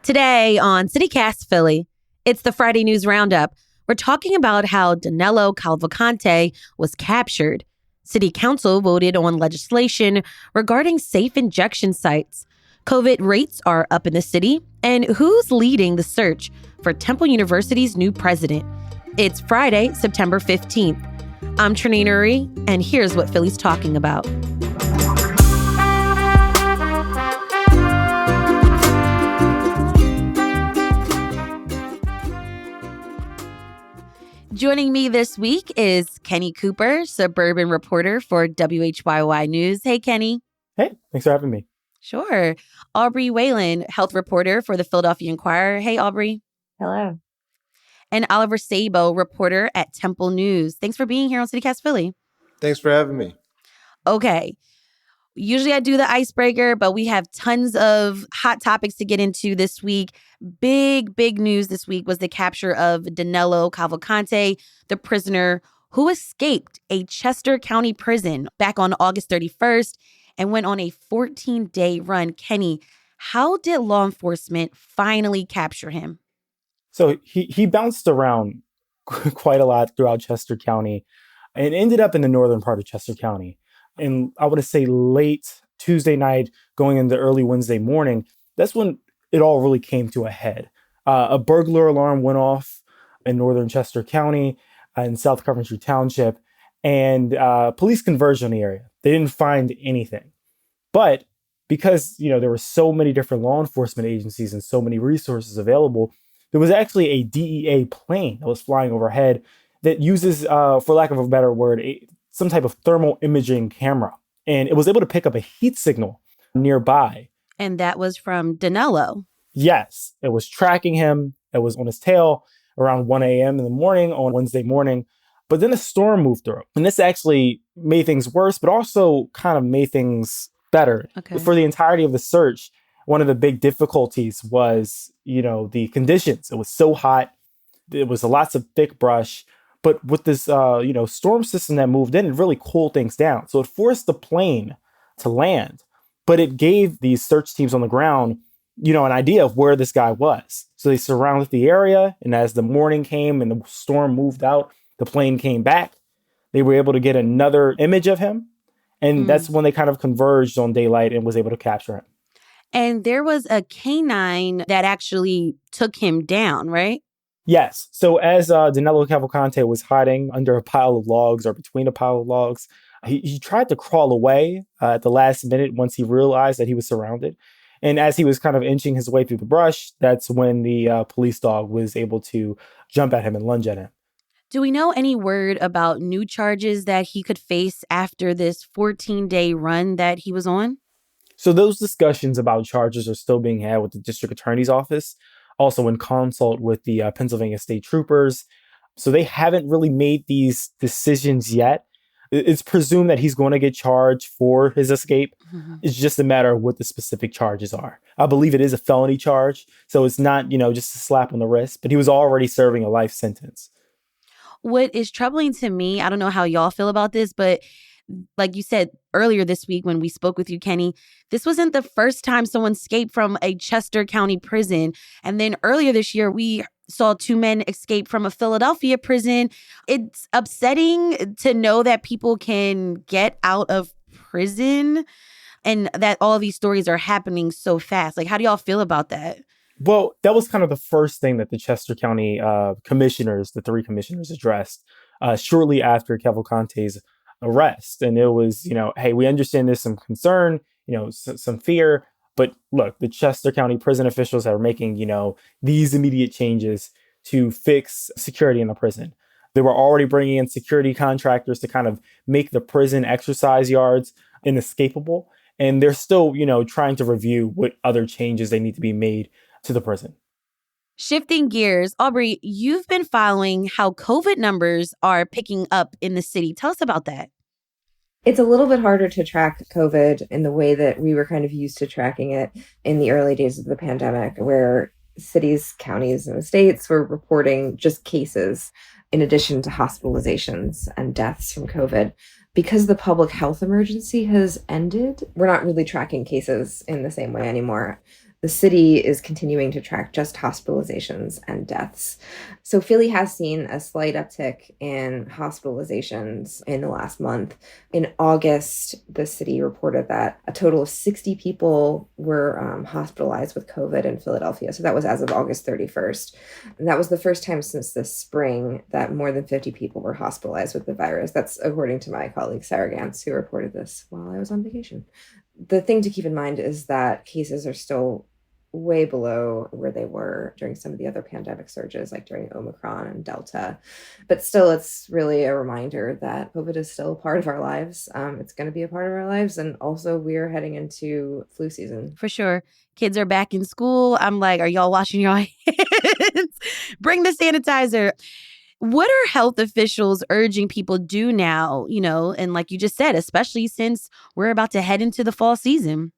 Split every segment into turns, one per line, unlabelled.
Today on CityCast Philly, it's the Friday News Roundup. We're talking about how Danelo Cavalcante was captured. City Council voted on legislation regarding safe injection sites. COVID rates are up in the city. And who's leading the search for Temple University's new president? It's Friday, September 15th. I'm Trenae Nuri, and here's what Philly's talking about. Joining me this week is Kenny Cooper, suburban reporter for WHYY News. Hey, Kenny.
Hey, thanks for having me.
Sure. Aubrey Whelan, health reporter for the Philadelphia Inquirer. Hey, Aubrey.
Hello.
And Oliver Sabo, reporter at Temple News. Thanks for being here on CityCast Philly.
Thanks for having me.
Okay. Usually I do the icebreaker, but we have tons of hot topics to get into this week. Big news this week was the capture of Danelo Cavalcante, the prisoner who escaped a Chester County prison back on August 31st and went on a 14-day run. Kenny, how did law enforcement finally capture him?
So he bounced around quite a lot throughout Chester County and ended up in the northern part of Chester County. And I want to say late Tuesday night, going into early Wednesday morning, that's when it all really came to a head. A burglar alarm went off in northern Chester County in South Coventry Township, and police converged on the area. They didn't find anything. But because, there were so many different law enforcement agencies and so many resources available, there was actually a DEA plane that was flying overhead that uses, for lack of a better word, some type of thermal imaging camera. And it was able to pick up a heat signal nearby.
And that was from Danelo.
Yes, it was tracking him. It was on his tail around 1 a.m. in the morning on Wednesday morning. But then a storm moved through. And this actually made things worse, but also kind of made things better.
Okay.
For the entirety of the search, one of the big difficulties was, the conditions. It was so hot. There was lots of thick brush. But with this, storm system that moved in, it really cooled things down. So it forced the plane to land, but it gave these search teams on the ground, an idea of where this guy was. So they surrounded the area. And as the morning came and the storm moved out, the plane came back. They were able to get another image of him. And that's when they kind of converged on daylight and was able to capture him.
And there was a canine that actually took him down, right?
Yes. So as Danelo Cavalcante was hiding under a pile of logs or between a pile of logs, he tried to crawl away at the last minute once he realized that he was surrounded. And as he was kind of inching his way through the brush, that's when the police dog was able to jump at him and lunge at him.
Do we know any word about new charges that he could face after this 14-day run that he was on?
So those discussions about charges are still being had with the district attorney's office, also in consult with the Pennsylvania State Troopers. So they haven't really made these decisions yet. It's presumed that he's going to get charged for his escape. Mm-hmm. It's just a matter of what the specific charges are. I believe it is a felony charge. So it's not, just a slap on the wrist, but he was already serving a life sentence.
What is troubling to me, I don't know how y'all feel about this, but like you said earlier this week when we spoke with you, Kenny, this wasn't the first time someone escaped from a Chester County prison. And then earlier this year, we saw two men escape from a Philadelphia prison. It's upsetting to know that people can get out of prison and that all of these stories are happening so fast. Like, how do y'all feel about that?
Well, that was kind of the first thing that the Chester County commissioners, the three commissioners, addressed shortly after Cavalcante's arrest. And it was, hey, we understand there's some concern, some fear. But look, the Chester County prison officials are making, these immediate changes to fix security in the prison. They were already bringing in security contractors to kind of make the prison exercise yards inescapable. And they're still, trying to review what other changes they need to be made to the prison.
Shifting gears, Aubrey, you've been following how COVID numbers are picking up in the city. Tell us about that.
It's a little bit harder to track COVID in the way that we were kind of used to tracking it in the early days of the pandemic, where cities, counties, and states were reporting just cases in addition to hospitalizations and deaths from COVID. Because the public health emergency has ended, we're not really tracking cases in the same way anymore. The city is continuing to track just hospitalizations and deaths. So Philly has seen a slight uptick in hospitalizations in the last month. In August, the city reported that a total of 60 people were hospitalized with COVID in Philadelphia. So that was as of August 31st. And that was the first time since the spring that more than 50 people were hospitalized with the virus. That's according to my colleague Sarah Gantz, who reported this while I was on vacation. The thing to keep in mind is that cases are still way below where they were during some of the other pandemic surges, like during Omicron and Delta. But still, it's really a reminder that COVID is still a part of our lives. It's going to be a part of our lives. And also, we're heading into flu season.
For sure. Kids are back in school. I'm like, are y'all washing your hands? Bring the sanitizer. What are health officials urging people do now, and like you just said, especially since we're about to head into the fall season?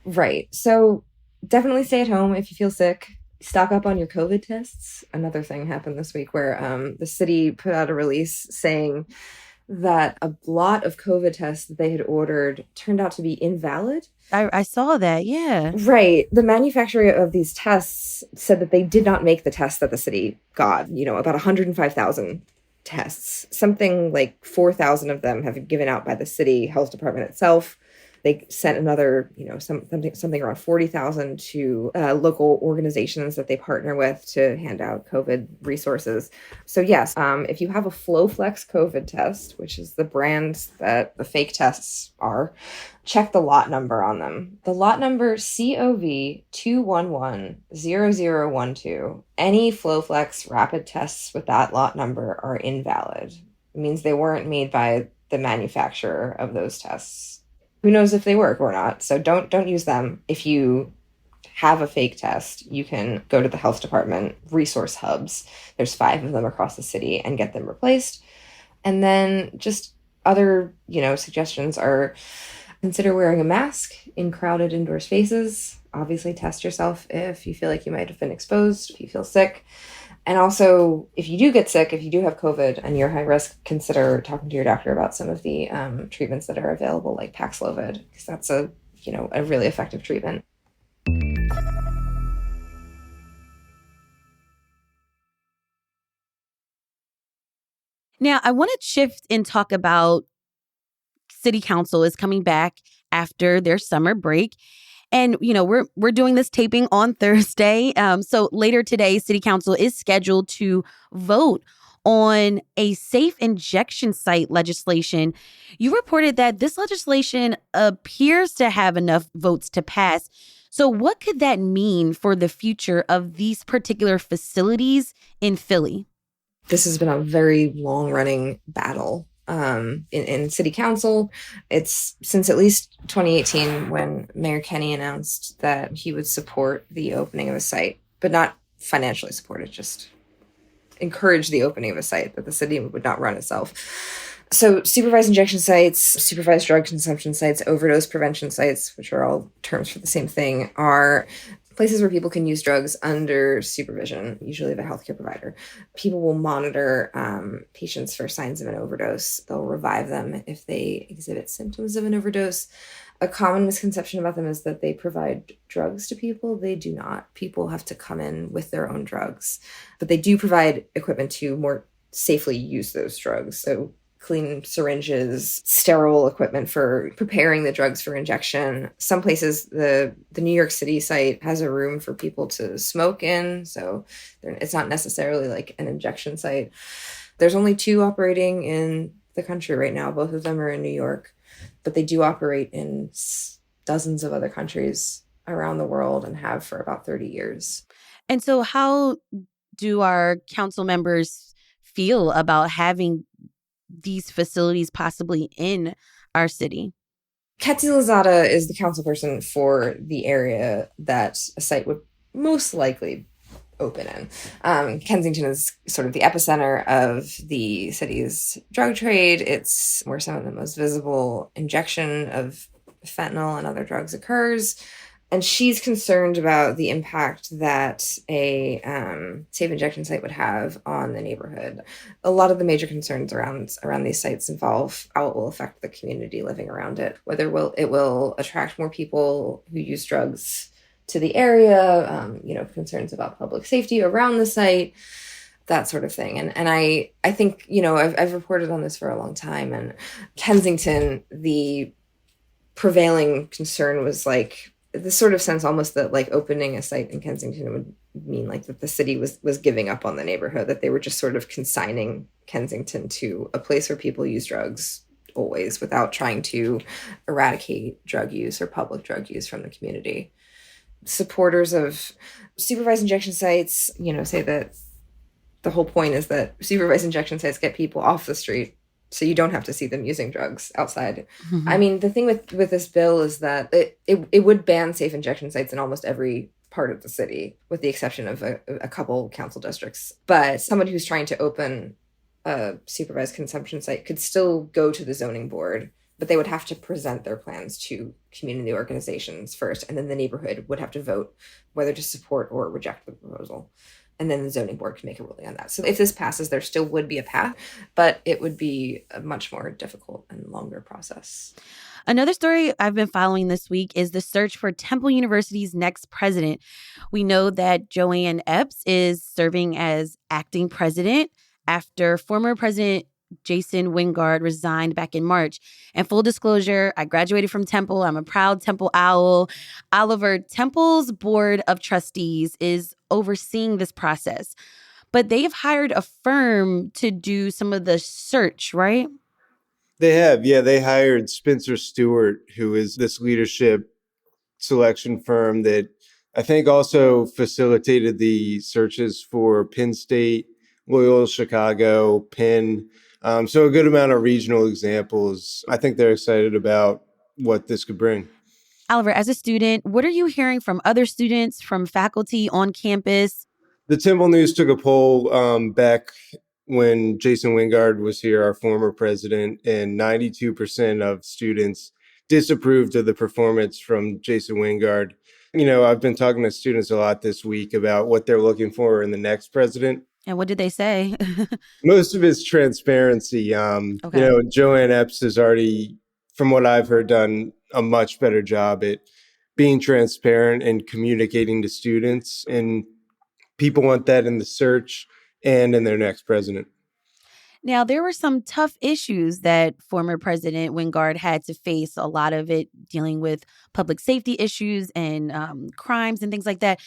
Right. So definitely stay at home if you feel sick. Stock up on your COVID tests. Another thing happened this week where the city put out a release saying that a lot of COVID tests that they had ordered turned out to be invalid.
I saw that, yeah.
Right. The manufacturer of these tests said that they did not make the tests that the city got, about 105,000 tests. Something like 4,000 of them have been given out by the city health department itself. They sent another, something around 40,000 to local organizations that they partner with to hand out COVID resources. So yes, if you have a FlowFlex COVID test, which is the brand that the fake tests are, check the lot number on them. The lot number COV2110012. Any FlowFlex rapid tests with that lot number are invalid. It means they weren't made by the manufacturer of those tests. Who knows if they work or not? So don't use them. If you have a fake test, you can go to the health department resource hubs. There's 5 of them across the city and get them replaced. And then just other, suggestions are consider wearing a mask in crowded indoor spaces. Obviously test yourself if you feel like you might have been exposed, if you feel sick. And also, if you do get sick, if you do have COVID and you're high risk, consider talking to your doctor about some of the treatments that are available, like Paxlovid, because that's a really effective treatment.
Now, I want to shift and talk about City Council is coming back after their summer break. And, we're doing this taping on Thursday. So later today, City Council is scheduled to vote on a safe injection site legislation. You reported that this legislation appears to have enough votes to pass. So what could that mean for the future of these particular facilities in Philly?
This has been a very long-running battle in City Council. It's since at least 2018 when Mayor Kenney announced that he would support the opening of a site, but not financially support it, just encourage the opening of a site that the city would not run itself. So supervised injection sites, supervised drug consumption sites, overdose prevention sites, which are all terms for the same thing, are places where people can use drugs under supervision, usually of a healthcare provider. People will monitor patients for signs of an overdose. They'll revive them if they exhibit symptoms of an overdose. A common misconception about them is that they provide drugs to people. They do not. People have to come in with their own drugs, but they do provide equipment to more safely use those drugs. So clean syringes, sterile equipment for preparing the drugs for injection. Some places, the New York City site has a room for people to smoke in, so it's not necessarily like an injection site. There's only 2 operating in the country right now. Both of them are in New York, but they do operate in dozens of other countries around the world and have for about 30 years.
And so how do our council members feel about having these facilities possibly in our city?
Ketzi Lozada is the council person for the area that a site would most likely open in. Kensington is sort of the epicenter of the city's drug trade. It's where some of the most visible injection of fentanyl and other drugs occurs. And she's concerned about the impact that a safe injection site would have on the neighborhood. A lot of the major concerns around these sites involve how it will affect the community living around it, whether it will attract more people who use drugs to the area, concerns about public safety around the site, that sort of thing. And I think, I've reported on this for a long time. And Kensington, the prevailing concern was like the sort of sense almost that like opening a site in Kensington would mean like that the city was giving up on the neighborhood, that they were just sort of consigning Kensington to a place where people use drugs always without trying to eradicate drug use or public drug use from the community. Supporters of supervised injection sites, say that the whole point is that supervised injection sites get people off the street so you don't have to see them using drugs outside. Mm-hmm. I mean, the thing with this bill is that it would ban safe injection sites in almost every part of the city, with the exception of a couple council districts. But someone who's trying to open a supervised consumption site could still go to the zoning board, but they would have to present their plans to community organizations first, and then the neighborhood would have to vote whether to support or reject the proposal. And then the zoning board can make a ruling on that. So if this passes, there still would be a path, but it would be a much more difficult and longer process.
Another story I've been following this week is the search for Temple University's next president. We know that Joanne Epps is serving as acting president after former President Jason Wingard resigned back in March. And full disclosure, I graduated from Temple. I'm a proud Temple owl. Oliver, Temple's board of trustees is overseeing this process, but they've hired a firm to do some of the search, right?
They have. Yeah, they hired Spencer Stewart, who is this leadership selection firm that I think also facilitated the searches for Penn State, Loyola Chicago, Penn. So a good amount of regional examples. I think they're excited about what this could bring.
Oliver, as a student, what are you hearing from other students, from faculty on campus?
The Temple News took a poll back when Jason Wingard was here, our former president, and 92% of students disapproved of the performance from Jason Wingard. I've been talking to students a lot this week about what they're looking for in the next president.
And what did they say?
Most of it's transparency. Okay. Joanne Epps has already, from what I've heard, done a much better job at being transparent and communicating to students. And people want that in the search and in their next president.
Now, there were some tough issues that former President Wingard had to face, a lot of it dealing with public safety issues and crimes and things like that.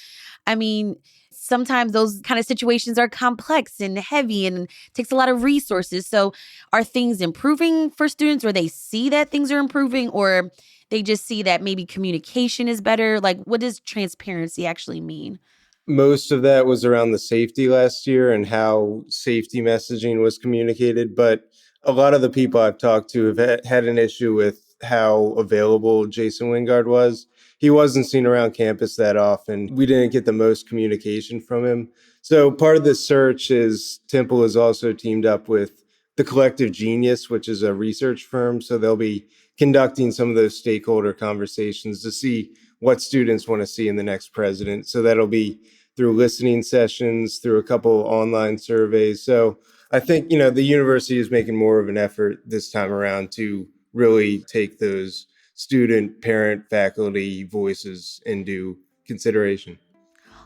I mean, sometimes those kind of situations are complex and heavy and takes a lot of resources. So are things improving for students, or they see that things are improving, or they just see that maybe communication is better? Like, what does transparency actually mean?
Most of that was around the safety last year and how safety messaging was communicated. But a lot of the people I've talked to have had an issue with how available Jason Wingard was. He wasn't seen around campus that often. We didn't get the most communication from him. So part of this search is Temple has also teamed up with the Collective Genius, which is a research firm. So they'll be conducting some of those stakeholder conversations to see what students want to see in the next president. So that'll be through listening sessions, through a couple online surveys. So I think, the university is making more of an effort this time around to really take those student, parent, faculty voices into consideration.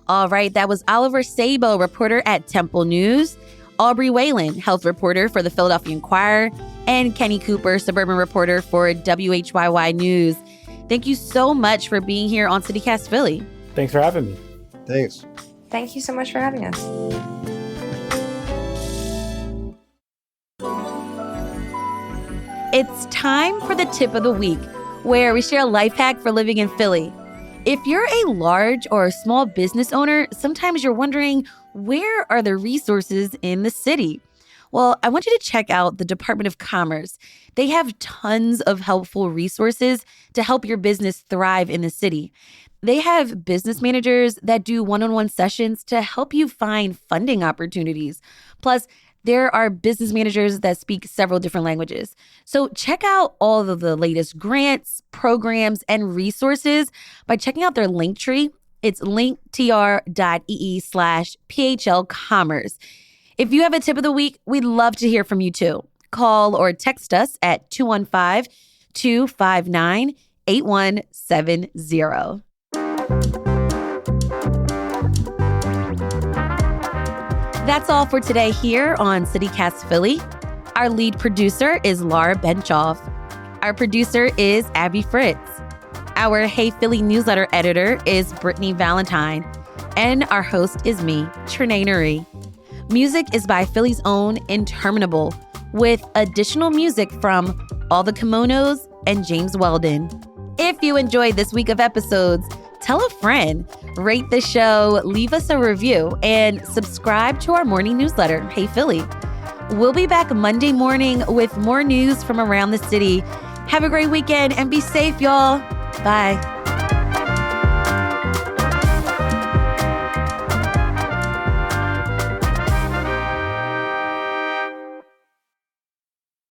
All right, that was Oliver Sabo, reporter at Temple News, Aubrey Whelan, health reporter for the Philadelphia Inquirer, and Kenny Cooper, suburban reporter for WHYY News. Thank you so much for being here on CityCast Philly.
Thanks for having me.
Thanks.
Thank you so much for having us.
It's time for the tip of the week, where we share a life hack for living in Philly. If you're a large or a small business owner, sometimes you're wondering, where are the resources in the city? Well, I want you to check out the Department of Commerce. They have tons of helpful resources to help your business thrive in the city. They have business managers that do one-on-one sessions to help you find funding opportunities. Plus, there are business managers that speak several different languages. So check out all of the latest grants, programs, and resources by checking out their link tree. It's linktr.ee/PHL Commerce. If you have a tip of the week, we'd love to hear from you too. Call or text us at 215-259-8170. That's all for today here on CityCast Philly. Our lead producer is Laura Benchoff. Our producer is Abby Fritz. Our Hey Philly newsletter editor is Brittany Valentine. And our host is me, Trenae Nuri. Music is by Philly's own Interminable, with additional music from All the Kimonos and James Weldon. If you enjoyed this week of episodes, tell a friend, rate the show, leave us a review, and subscribe to our morning newsletter, Hey Philly. We'll be back Monday morning with more news from around the city. Have a great weekend and be safe, y'all. Bye.